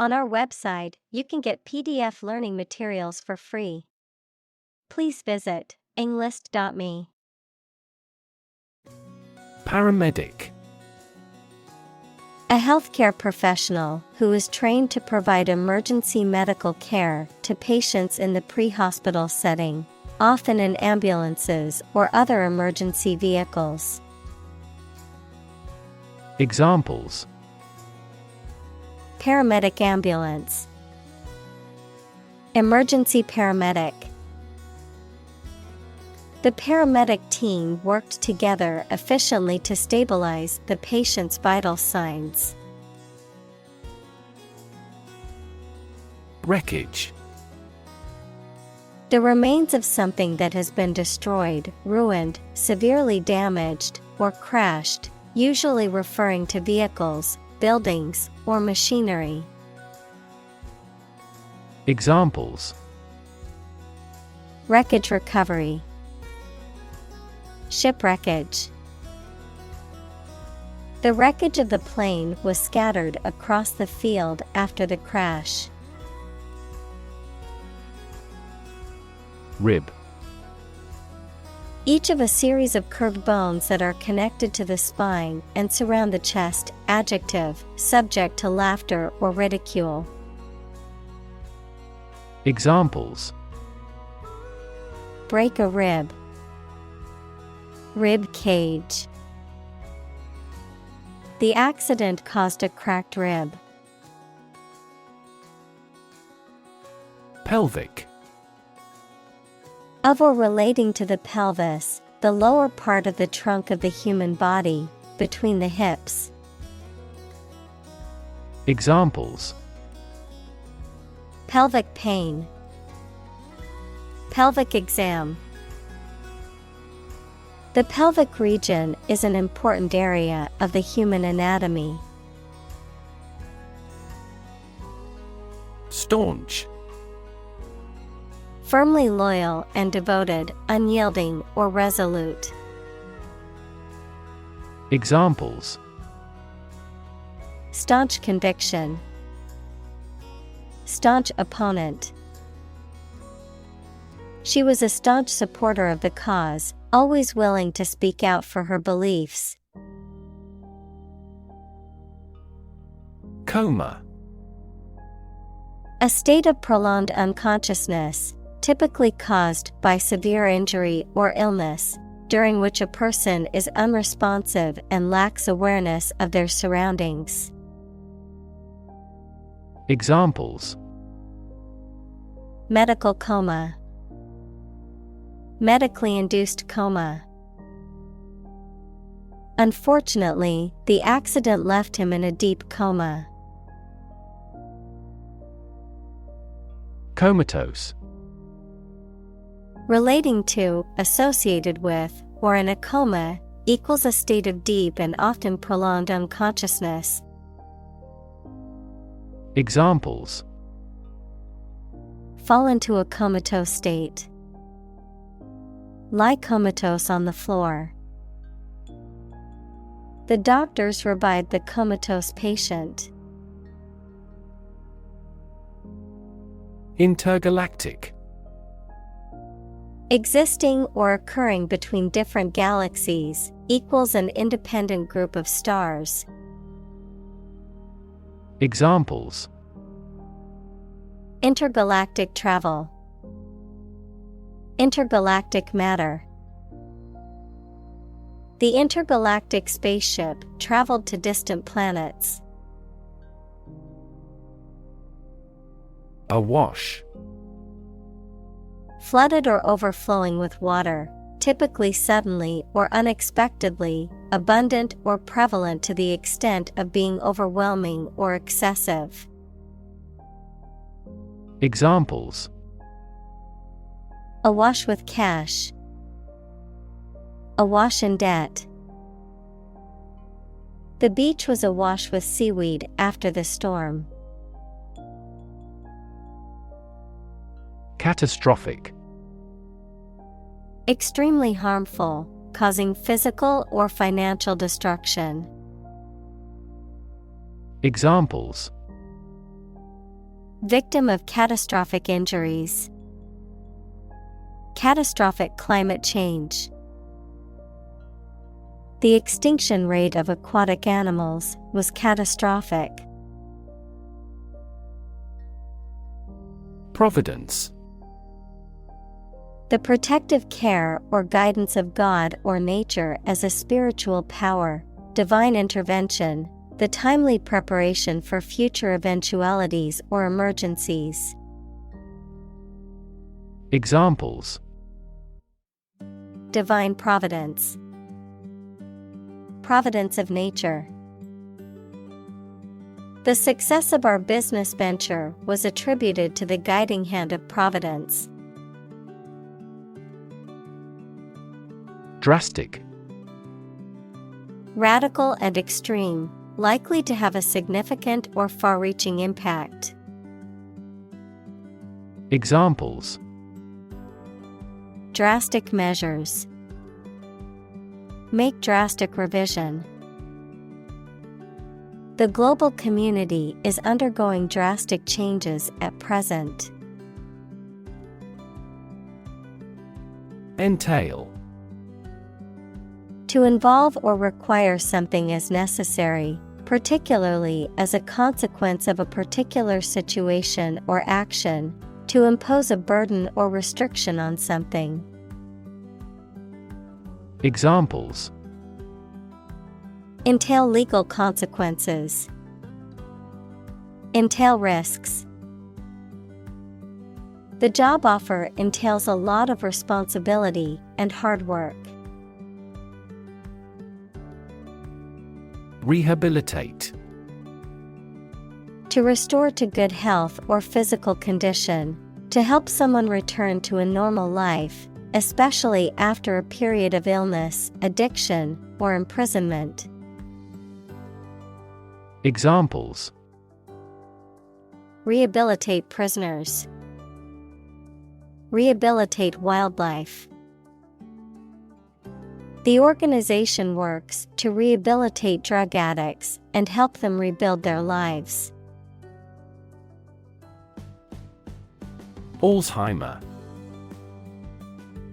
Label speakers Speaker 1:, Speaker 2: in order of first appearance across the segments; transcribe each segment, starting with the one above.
Speaker 1: On our website, you can get PDF learning materials for free. Please visit englist.me.
Speaker 2: Paramedic.
Speaker 1: A healthcare professional who is trained to provide emergency medical care to patients in the pre-hospital setting, often in ambulances or other emergency vehicles.
Speaker 2: Examples:
Speaker 1: Paramedic ambulance, emergency paramedic. The paramedic team worked together efficiently to stabilize the patient's vital signs.
Speaker 2: Wreckage.
Speaker 1: The remains of something that has been destroyed, ruined, severely damaged, or crashed, usually referring to vehicles, buildings, or machinery.
Speaker 2: Examples:
Speaker 1: Wreckage recovery, shipwreckage. The wreckage of the plane was scattered across the field after the crash.
Speaker 2: Rib.
Speaker 1: Each of a series of curved bones that are connected to the spine and surround the chest. Adjective, subject to laughter or ridicule.
Speaker 2: Examples:
Speaker 1: Break a rib, rib cage. The accident caused a cracked rib.
Speaker 2: Pelvic.
Speaker 1: Of or relating to the pelvis, the lower part of the trunk of the human body, between the hips.
Speaker 2: Examples:
Speaker 1: Pelvic pain, pelvic exam. The pelvic region is an important area of the human anatomy.
Speaker 2: Staunch.
Speaker 1: Firmly loyal and devoted, unyielding or resolute.
Speaker 2: Examples:
Speaker 1: Staunch conviction, staunch opponent. She was a staunch supporter of the cause, always willing to speak out for her beliefs.
Speaker 2: Coma.
Speaker 1: A state of prolonged unconsciousness, typically caused by severe injury or illness, during which a person is unresponsive and lacks awareness of their surroundings.
Speaker 2: Examples:
Speaker 1: Medical coma, medically induced coma. Unfortunately, the accident left him in a deep coma.
Speaker 2: Comatose.
Speaker 1: Relating to, associated with, or in a coma, equals a state of deep and often prolonged unconsciousness.
Speaker 2: Examples:
Speaker 1: Fall into a comatose state. Lie comatose on the floor. The doctors revived the comatose patient.
Speaker 2: Intergalactic.
Speaker 1: Existing or occurring between different galaxies, equals an independent group of stars.
Speaker 2: Examples:
Speaker 1: Intergalactic travel, intergalactic matter. The intergalactic spaceship traveled to distant planets.
Speaker 2: Awash.
Speaker 1: Flooded or overflowing with water, typically suddenly or unexpectedly, abundant or prevalent to the extent of being overwhelming or excessive.
Speaker 2: Examples:
Speaker 1: Awash with cash, awash in debt. The beach was awash with seaweed after the storm.
Speaker 2: Catastrophic.
Speaker 1: Extremely harmful, causing physical or financial destruction.
Speaker 2: Examples:
Speaker 1: Victim of catastrophic injuries. Catastrophic climate change. The extinction rate of aquatic animals was catastrophic.
Speaker 2: Providence.
Speaker 1: The protective care or guidance of God or nature as a spiritual power, divine intervention, the timely preparation for future eventualities or emergencies.
Speaker 2: Examples:
Speaker 1: Divine providence. Providence of nature. The success of our business venture was attributed to the guiding hand of Providence.
Speaker 2: Drastic.
Speaker 1: Radical and extreme, likely to have a significant or far-reaching impact.
Speaker 2: Examples:
Speaker 1: Drastic measures. Make drastic revision. The global community is undergoing drastic changes at present.
Speaker 2: Entail.
Speaker 1: To involve or require something as necessary, particularly as a consequence of a particular situation or action, to impose a burden or restriction on something.
Speaker 2: Examples:
Speaker 1: Entail legal consequences. Entail risks. The job offer entails a lot of responsibility and hard work.
Speaker 2: Rehabilitate.
Speaker 1: To restore to good health or physical condition, to help someone return to a normal life, especially after a period of illness, addiction, or imprisonment.
Speaker 2: Examples:
Speaker 1: Rehabilitate prisoners. Rehabilitate wildlife. The organization works to rehabilitate drug addicts and help them rebuild their lives.
Speaker 2: Alzheimer.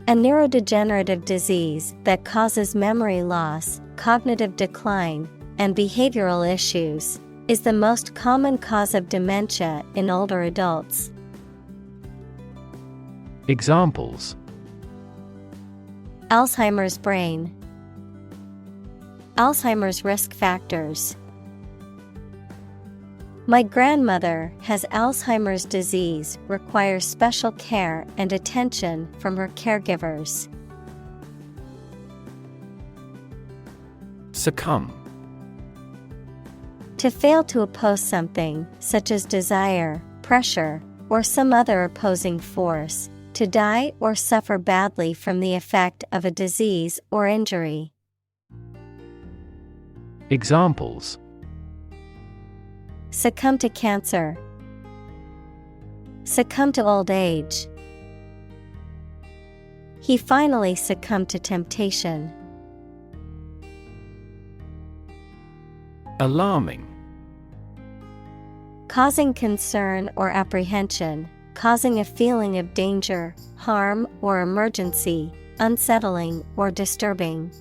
Speaker 1: A neurodegenerative disease that causes memory loss, cognitive decline, and behavioral issues, is the most common cause of dementia in older adults.
Speaker 2: Examples:
Speaker 1: Alzheimer's brain. Alzheimer's risk factors. My grandmother has Alzheimer's disease, requires special care and attention from her caregivers.
Speaker 2: Succumb.
Speaker 1: To fail to oppose something, such as desire, pressure, or some other opposing force, to die or suffer badly from the effect of a disease or injury.
Speaker 2: Examples:
Speaker 1: Succumb to cancer. Succumb to old age. He finally succumbed to temptation.
Speaker 2: Alarming.
Speaker 1: Causing concern or apprehension, causing a feeling of danger, harm, or emergency, unsettling or disturbing.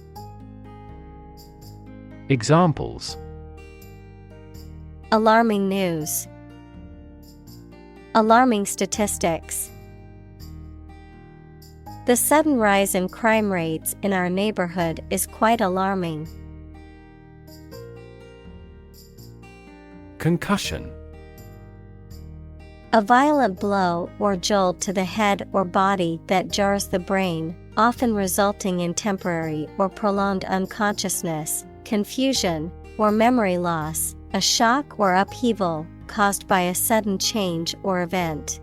Speaker 2: Examples:
Speaker 1: Alarming news. Alarming statistics. The sudden rise in crime rates in our neighborhood is quite alarming.
Speaker 2: Concussion.
Speaker 1: A violent blow or jolt to the head or body that jars the brain, often resulting in temporary or prolonged unconsciousness, confusion, or memory loss, a shock or upheaval caused by a sudden change or event.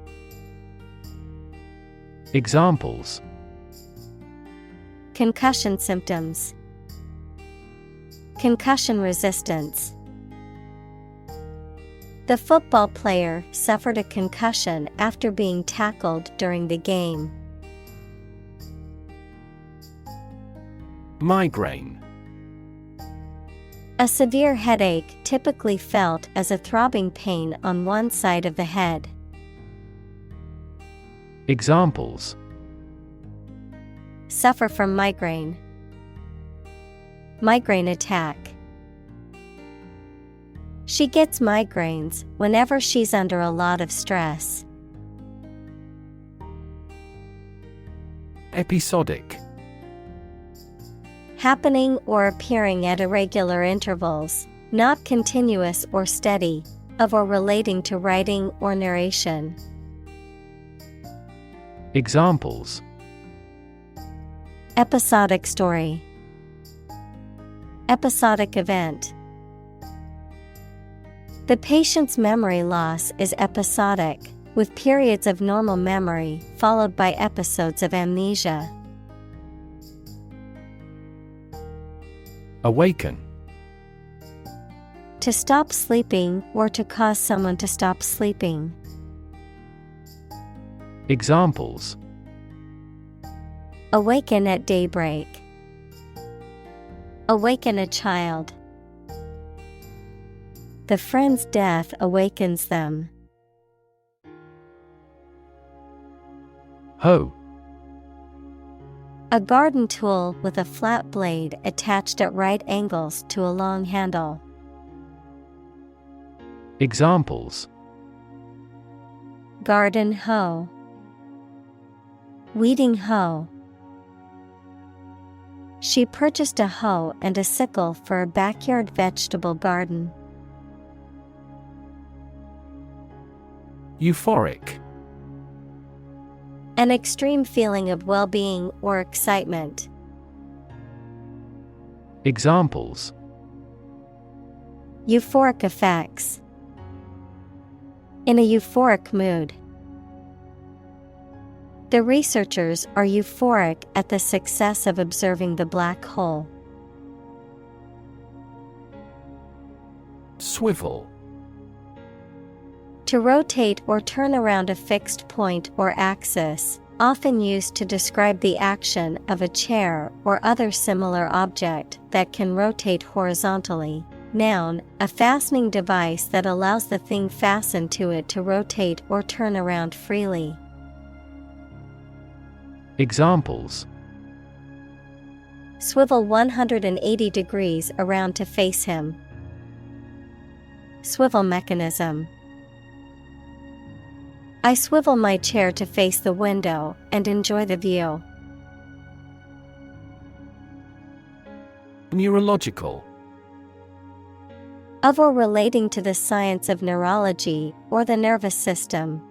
Speaker 2: Examples:
Speaker 1: Concussion symptoms. Concussion resistance. The football player suffered a concussion after being tackled during the game.
Speaker 2: Migraine.
Speaker 1: A severe headache typically felt as a throbbing pain on one side of the head.
Speaker 2: Examples:
Speaker 1: Suffer from migraine. Migraine attack. She gets migraines whenever she's under a lot of stress.
Speaker 2: Episodic.
Speaker 1: Happening or appearing at irregular intervals, not continuous or steady, of or relating to writing or narration.
Speaker 2: Examples:
Speaker 1: Episodic story. Episodic event. The patient's memory loss is episodic, with periods of normal memory followed by episodes of amnesia.
Speaker 2: Awaken.
Speaker 1: To stop sleeping or to cause someone to stop sleeping.
Speaker 2: Examples:
Speaker 1: Awaken at daybreak. Awaken a child. The friend's death awakens them.
Speaker 2: Hoe.
Speaker 1: A garden tool with a flat blade attached at right angles to a long handle.
Speaker 2: Examples:
Speaker 1: Garden hoe. Weeding hoe. She purchased a hoe and a sickle for a backyard vegetable garden.
Speaker 2: Euphoric.
Speaker 1: An extreme feeling of well-being or excitement.
Speaker 2: Examples:
Speaker 1: Euphoric effects. In a euphoric mood. The researchers are euphoric at the success of observing the black hole.
Speaker 2: Swivel.
Speaker 1: To rotate or turn around a fixed point or axis, often used to describe the action of a chair or other similar object that can rotate horizontally. Noun, a fastening device that allows the thing fastened to it to rotate or turn around freely.
Speaker 2: Examples:
Speaker 1: Swivel 180 degrees around to face him. Swivel mechanism. I swivel my chair to face the window and enjoy the view.
Speaker 2: Neurological.
Speaker 1: Of or relating to the science of neurology or the nervous system.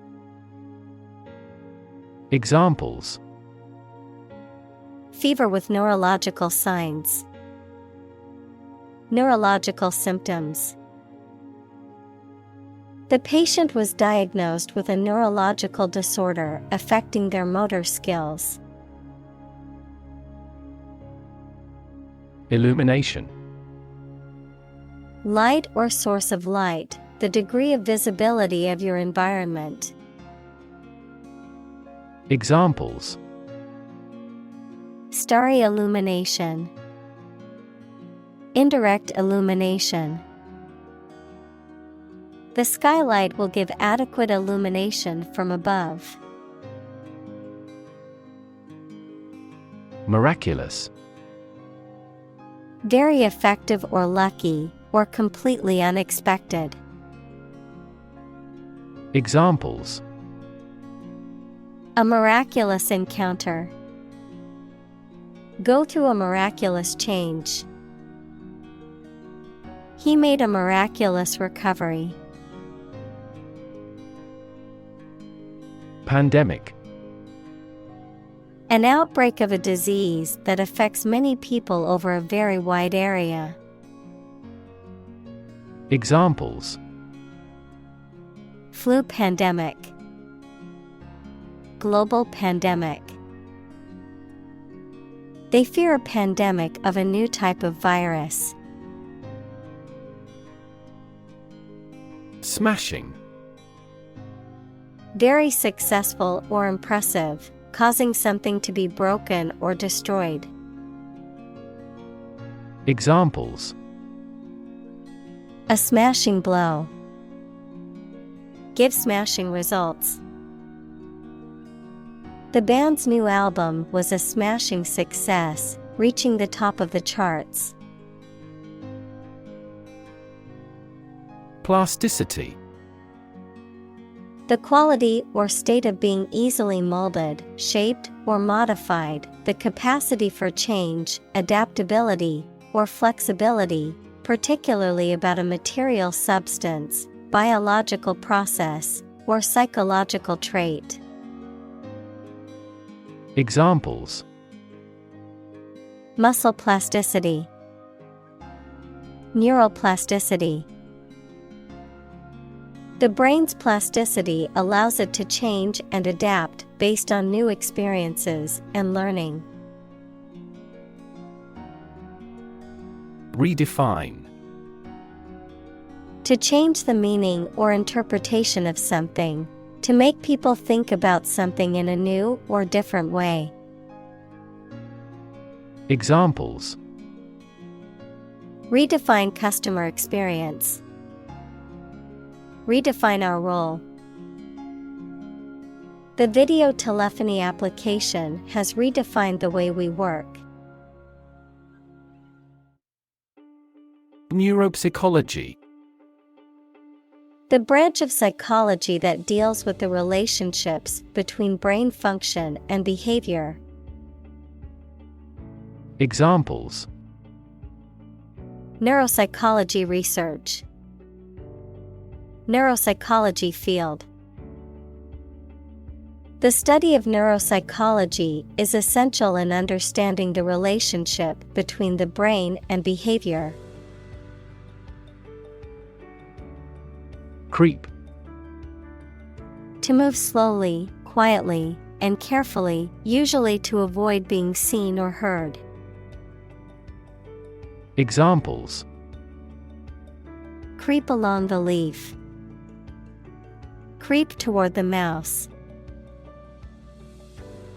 Speaker 2: Examples:
Speaker 1: Fever with neurological signs. Neurological symptoms. The patient was diagnosed with a neurological disorder affecting their motor skills.
Speaker 2: Illumination.
Speaker 1: Light or source of light, the degree of visibility of your environment.
Speaker 2: Examples:
Speaker 1: Starry illumination. Indirect illumination. The skylight will give adequate illumination from above.
Speaker 2: Miraculous.
Speaker 1: Very effective or lucky, or completely unexpected.
Speaker 2: Examples:
Speaker 1: A miraculous encounter. Go through a miraculous change. He made a miraculous recovery.
Speaker 2: Pandemic.
Speaker 1: An outbreak of a disease that affects many people over a very wide area.
Speaker 2: Examples:
Speaker 1: Flu pandemic. Global pandemic. They fear a pandemic of a new type of virus.
Speaker 2: Smashing.
Speaker 1: Very successful or impressive, causing something to be broken or destroyed.
Speaker 2: Examples:
Speaker 1: A smashing blow. Give smashing results. The band's new album was a smashing success, reaching the top of the charts.
Speaker 2: Plasticity.
Speaker 1: The quality or state of being easily molded, shaped, or modified, the capacity for change, adaptability, or flexibility, particularly about a material substance, biological process, or psychological trait.
Speaker 2: Examples:
Speaker 1: Muscle plasticity, neuroplasticity. The brain's plasticity allows it to change and adapt based on new experiences and learning.
Speaker 2: Redefine.
Speaker 1: To change the meaning or interpretation of something, to make people think about something in a new or different way.
Speaker 2: Examples:
Speaker 1: Redefine customer experience. Redefine our role. The video telephony application has redefined the way we work.
Speaker 2: Neuropsychology.
Speaker 1: The branch of psychology that deals with the relationships between brain function and behavior.
Speaker 2: Examples:
Speaker 1: Neuropsychology research. Neuropsychology field. The study of neuropsychology is essential in understanding the relationship between the brain and behavior.
Speaker 2: Creep.
Speaker 1: To move slowly, quietly, and carefully, usually to avoid being seen or heard.
Speaker 2: Examples:
Speaker 1: Creep along the leaf. Creep toward the mouse.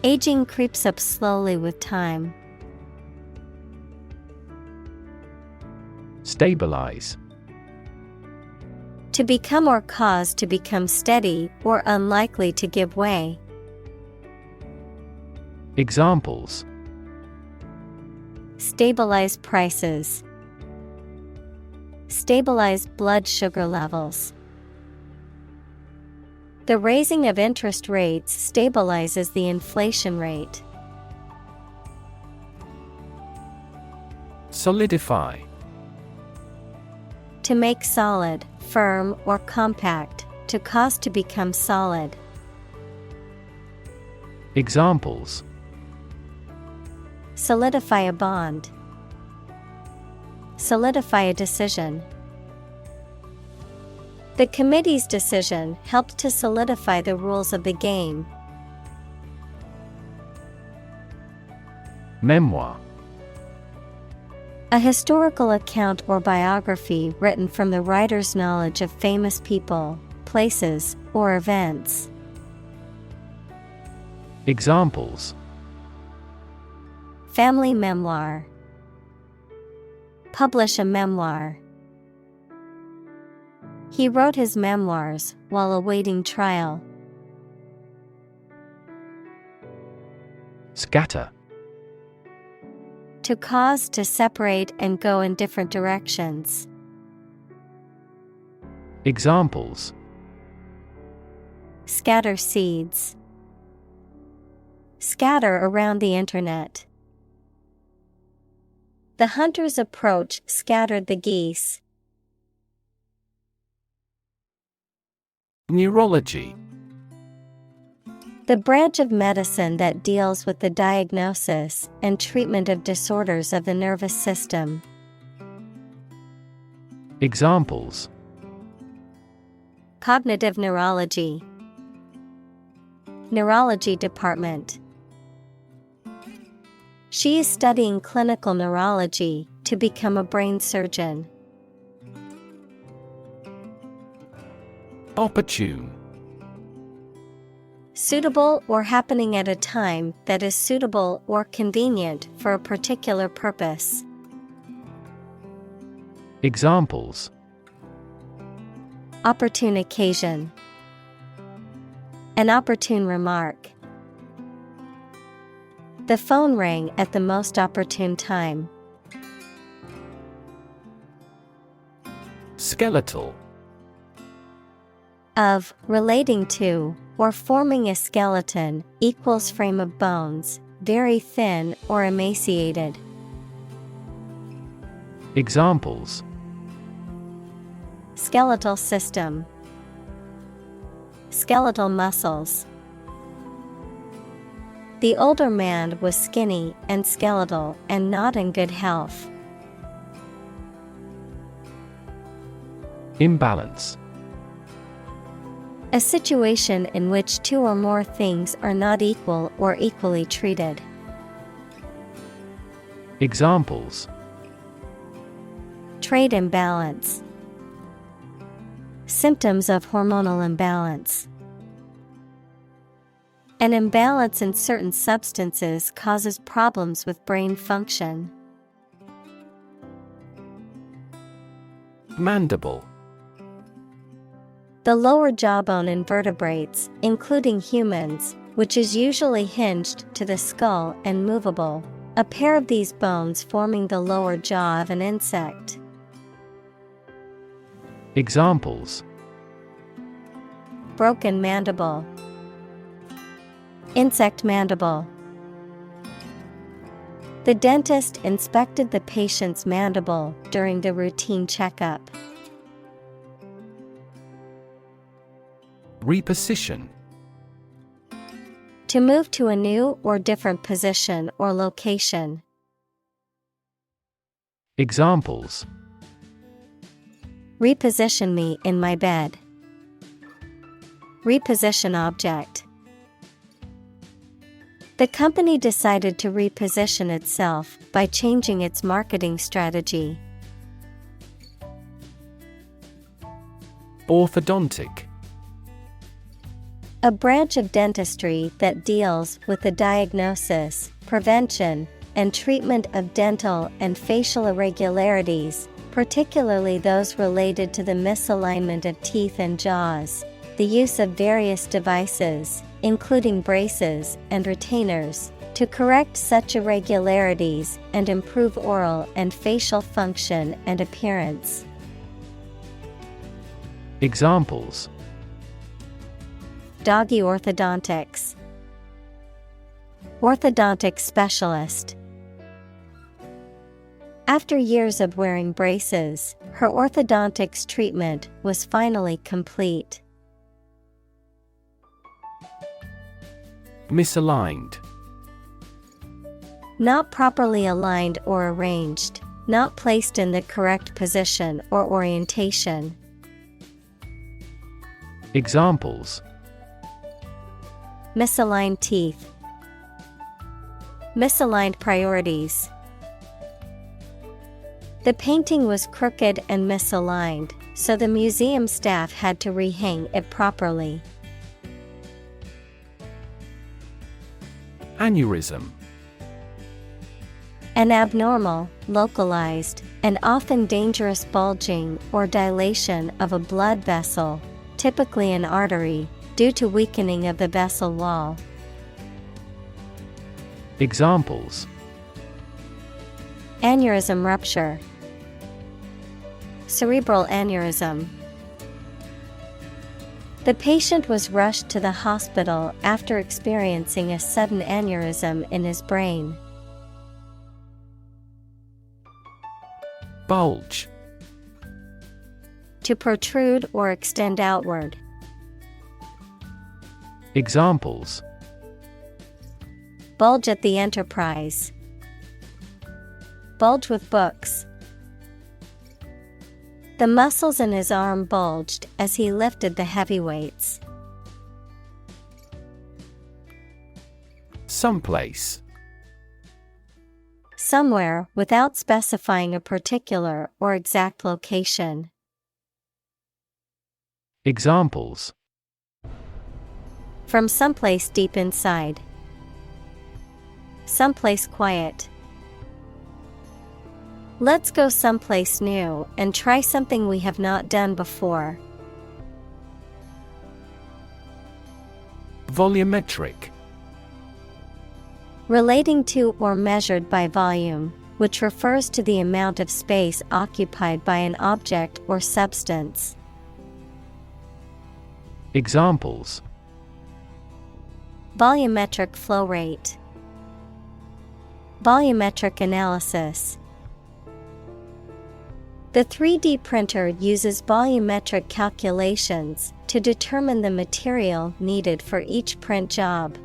Speaker 1: Aging creeps up slowly with time.
Speaker 2: Stabilize.
Speaker 1: To become or cause to become steady or unlikely to give way.
Speaker 2: Examples:
Speaker 1: Stabilize prices. Stabilize blood sugar levels. The raising of interest rates stabilizes the inflation rate.
Speaker 2: Solidify.
Speaker 1: To make solid, firm, or compact, to cause to become solid.
Speaker 2: Examples:
Speaker 1: Solidify a bond. Solidify a decision. The committee's decision helped to solidify the rules of the game.
Speaker 2: Memoir.
Speaker 1: A historical account or biography written from the writer's knowledge of famous people, places, or events.
Speaker 2: Examples:
Speaker 1: Family memoir. Publish a memoir. He wrote his memoirs while awaiting trial.
Speaker 2: Scatter.
Speaker 1: To cause to separate and go in different directions.
Speaker 2: Examples:
Speaker 1: Scatter seeds. Scatter around the internet. The hunter's approach scattered the geese.
Speaker 2: Neurology.
Speaker 1: The branch of medicine that deals with the diagnosis and treatment of disorders of the nervous system.
Speaker 2: Examples:
Speaker 1: Cognitive neurology. Neurology department. She is studying clinical neurology to become a brain surgeon.
Speaker 2: Opportune.
Speaker 1: Suitable or happening at a time that is suitable or convenient for a particular purpose.
Speaker 2: Examples:
Speaker 1: Opportune occasion. An opportune remark. The phone rang at the most opportune time.
Speaker 2: Skeletal.
Speaker 1: Of, relating to, or forming a skeleton, equals frame of bones, very thin or emaciated.
Speaker 2: Examples:
Speaker 1: Skeletal system. Skeletal muscles. The older man was skinny and skeletal and not in good health.
Speaker 2: Imbalance.
Speaker 1: A situation in which two or more things are not equal or equally treated.
Speaker 2: Examples:
Speaker 1: Trade imbalance. Symptoms of hormonal imbalance. An imbalance in certain substances causes problems with brain function.
Speaker 2: Mandible.
Speaker 1: The lower jawbone in vertebrates, including humans, which is usually hinged to the skull and movable. A pair of these bones forming the lower jaw of an insect.
Speaker 2: Examples:
Speaker 1: Broken mandible. Insect mandible. The dentist inspected the patient's mandible during the routine checkup.
Speaker 2: Reposition.
Speaker 1: To move to a new or different position or location.
Speaker 2: Examples:
Speaker 1: Reposition me in my bed. Reposition object. The company decided to reposition itself by changing its marketing strategy.
Speaker 2: Orthodontic.
Speaker 1: A branch of dentistry that deals with the diagnosis, prevention, and treatment of dental and facial irregularities, particularly those related to the misalignment of teeth and jaws, the use of various devices, including braces and retainers, to correct such irregularities and improve oral and facial function and appearance.
Speaker 2: Examples:
Speaker 1: Doggy orthodontics. Orthodontic specialist. After years of wearing braces, her orthodontics treatment was finally complete.
Speaker 2: Misaligned.
Speaker 1: Not properly aligned or arranged, not placed in the correct position or orientation.
Speaker 2: Examples:
Speaker 1: Misaligned teeth. Misaligned priorities. The painting was crooked and misaligned, so the museum staff had to rehang it properly.
Speaker 2: Aneurysm.
Speaker 1: An abnormal, localized, and often dangerous bulging or dilation of a blood vessel, typically an artery, due to weakening of the vessel wall.
Speaker 2: Examples:
Speaker 1: Aneurysm rupture. Cerebral aneurysm. The patient was rushed to the hospital after experiencing a sudden aneurysm in his brain.
Speaker 2: Bulge.
Speaker 1: To protrude or extend outward.
Speaker 2: Examples:
Speaker 1: Bulge at the enterprise. Bulge with books. The muscles in his arm bulged as he lifted the heavy weights.
Speaker 2: Someplace.
Speaker 1: Somewhere without specifying a particular or exact location.
Speaker 2: Examples:
Speaker 1: From someplace deep inside. Someplace quiet. Let's go someplace new and try something we have not done before.
Speaker 2: Volumetric.
Speaker 1: Relating to or measured by volume, which refers to the amount of space occupied by an object or substance.
Speaker 2: Examples:
Speaker 1: Volumetric flow rate. Volumetric analysis. The 3D printer uses volumetric calculations to determine the material needed for each print job.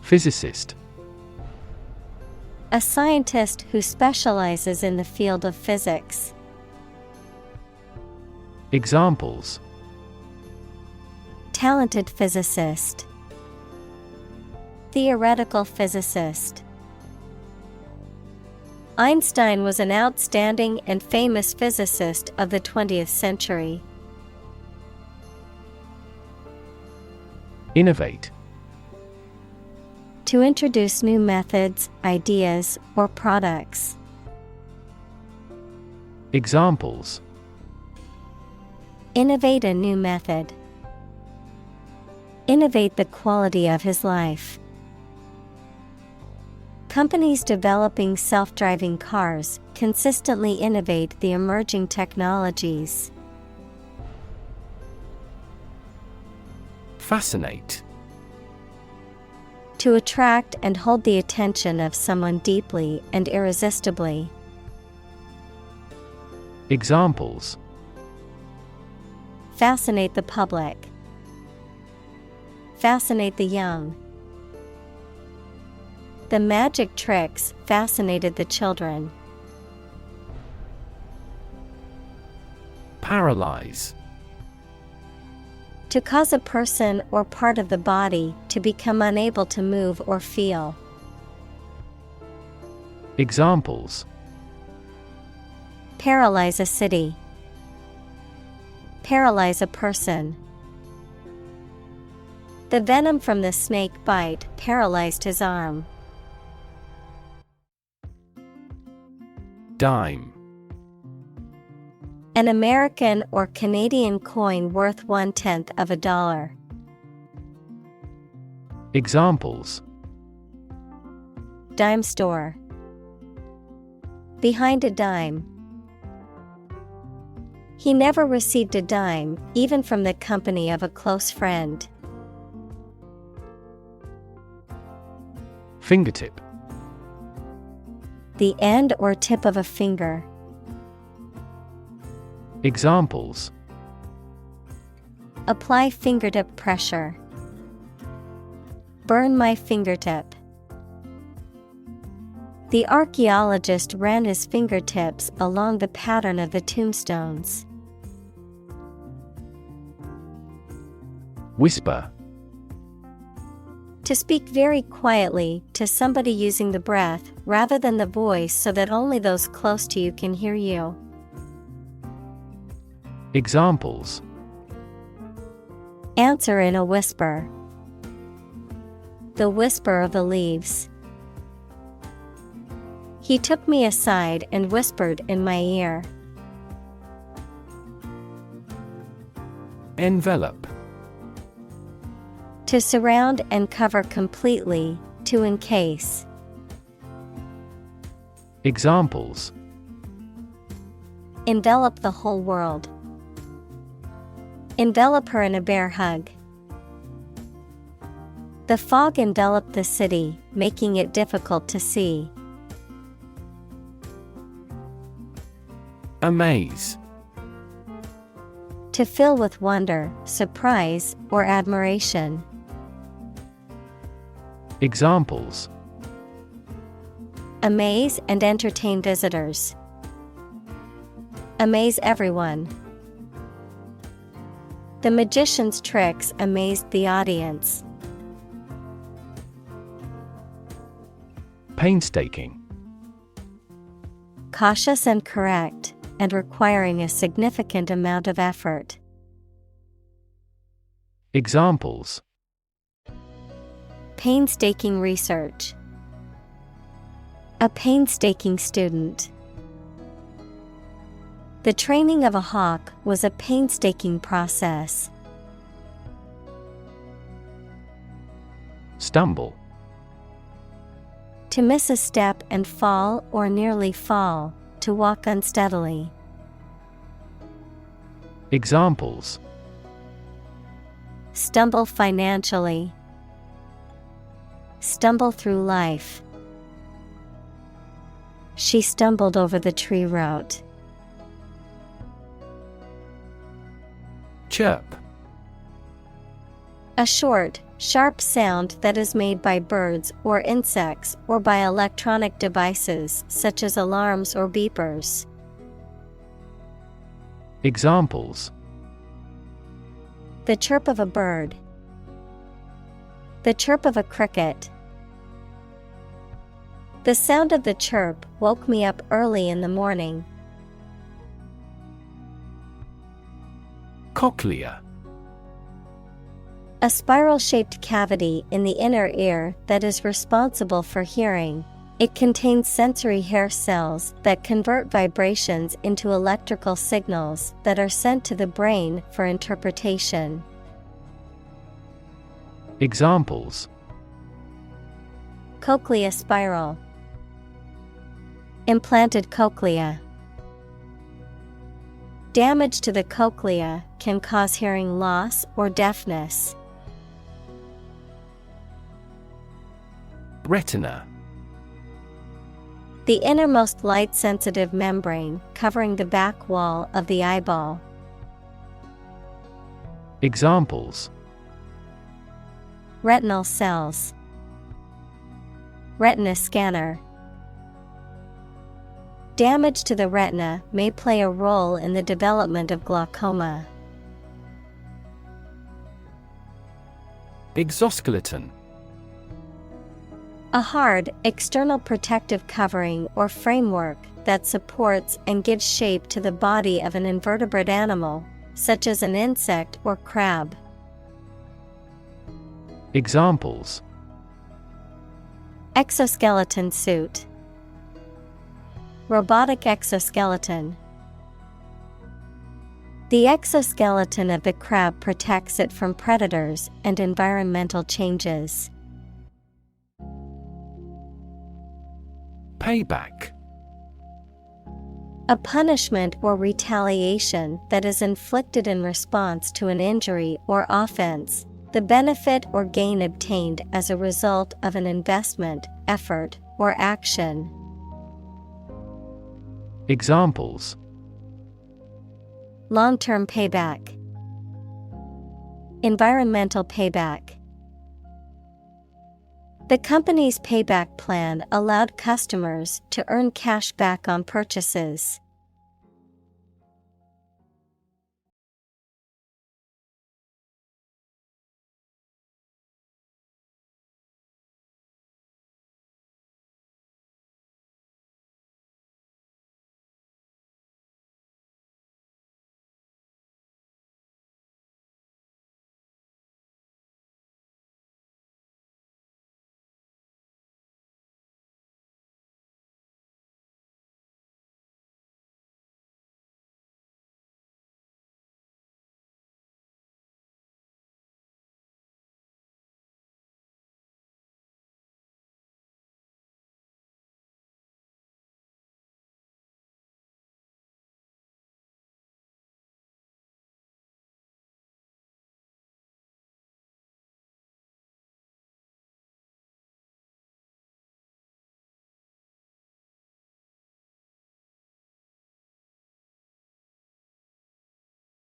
Speaker 2: Physicist.
Speaker 1: A scientist who specializes in the field of physics.
Speaker 2: Examples:
Speaker 1: Talented physicist. Theoretical physicist. Einstein was an outstanding and famous physicist of the 20th century.
Speaker 2: Innovate.
Speaker 1: To introduce new methods, ideas, or products.
Speaker 2: Examples:
Speaker 1: Innovate a new method. Innovate the quality of his life. Companies developing self-driving cars consistently innovate the emerging technologies.
Speaker 2: Fascinate.
Speaker 1: To attract and hold the attention of someone deeply and irresistibly.
Speaker 2: Examples:
Speaker 1: Fascinate the public. Fascinate the young. The magic tricks fascinated the children.
Speaker 2: Paralyze.
Speaker 1: To cause a person or part of the body to become unable to move or feel.
Speaker 2: Examples:
Speaker 1: Paralyze a city. Paralyze a person. The venom from the snake bite paralyzed his arm.
Speaker 2: Dime.
Speaker 1: An American or Canadian coin worth 1/10 of a dollar.
Speaker 2: Examples:
Speaker 1: Dime store. Behind a dime. He never received a dime, even from the company of a close friend.
Speaker 2: Fingertip.
Speaker 1: The end or tip of a finger.
Speaker 2: Examples:
Speaker 1: Apply fingertip pressure. Burn my fingertip. The archaeologist ran his fingertips along the pattern of the tombstones.
Speaker 2: Whisper.
Speaker 1: To speak very quietly to somebody using the breath rather than the voice so that only those close to you can hear you.
Speaker 2: Examples:
Speaker 1: Answer in a whisper. The whisper of the leaves. He took me aside and whispered in my ear.
Speaker 2: Envelope.
Speaker 1: To surround and cover completely, to encase.
Speaker 2: Examples:
Speaker 1: Envelop the whole world. Envelop her in a bear hug. The fog enveloped the city, making it difficult to see.
Speaker 2: Amaze.
Speaker 1: To fill with wonder, surprise, or admiration.
Speaker 2: Examples:
Speaker 1: Amaze and entertain visitors. Amaze everyone. The magician's tricks amazed the audience.
Speaker 2: Painstaking.
Speaker 1: Cautious and correct, and requiring a significant amount of effort.
Speaker 2: Examples:
Speaker 1: Painstaking research. A painstaking student. The training of a hawk was a painstaking process.
Speaker 2: Stumble.
Speaker 1: To miss a step and fall or nearly fall, to walk unsteadily.
Speaker 2: Examples:
Speaker 1: Stumble financially. Stumble through life. She stumbled over the tree root.
Speaker 2: Chirp.
Speaker 1: A short, sharp sound that is made by birds or insects or by electronic devices such as alarms or beepers.
Speaker 2: Examples:
Speaker 1: The chirp of a bird. The chirp of a cricket. The sound of the chirp woke me up early in the morning.
Speaker 2: Cochlea.
Speaker 1: A spiral-shaped cavity in the inner ear that is responsible for hearing. It contains sensory hair cells that convert vibrations into electrical signals that are sent to the brain for interpretation.
Speaker 2: Examples:
Speaker 1: Cochlea spiral. Implanted cochlea. Damage to the cochlea can cause hearing loss or deafness.
Speaker 2: Retina.
Speaker 1: The innermost light-sensitive membrane covering the back wall of the eyeball.
Speaker 2: Examples:
Speaker 1: Retinal cells. Retina scanner. Damage to the retina may play a role in the development of glaucoma.
Speaker 2: Exoskeleton.
Speaker 1: A hard, external protective covering or framework that supports and gives shape to the body of an invertebrate animal, such as an insect or crab.
Speaker 2: Examples:
Speaker 1: Exoskeleton suit. Robotic exoskeleton. The exoskeleton of the crab protects it from predators and environmental changes.
Speaker 2: Payback.
Speaker 1: A punishment or retaliation that is inflicted in response to an injury or offense, the benefit or gain obtained as a result of an investment, effort, or action.
Speaker 2: Examples:
Speaker 1: Long-term payback. Environmental payback. The company's payback plan allowed customers to earn cash back on purchases.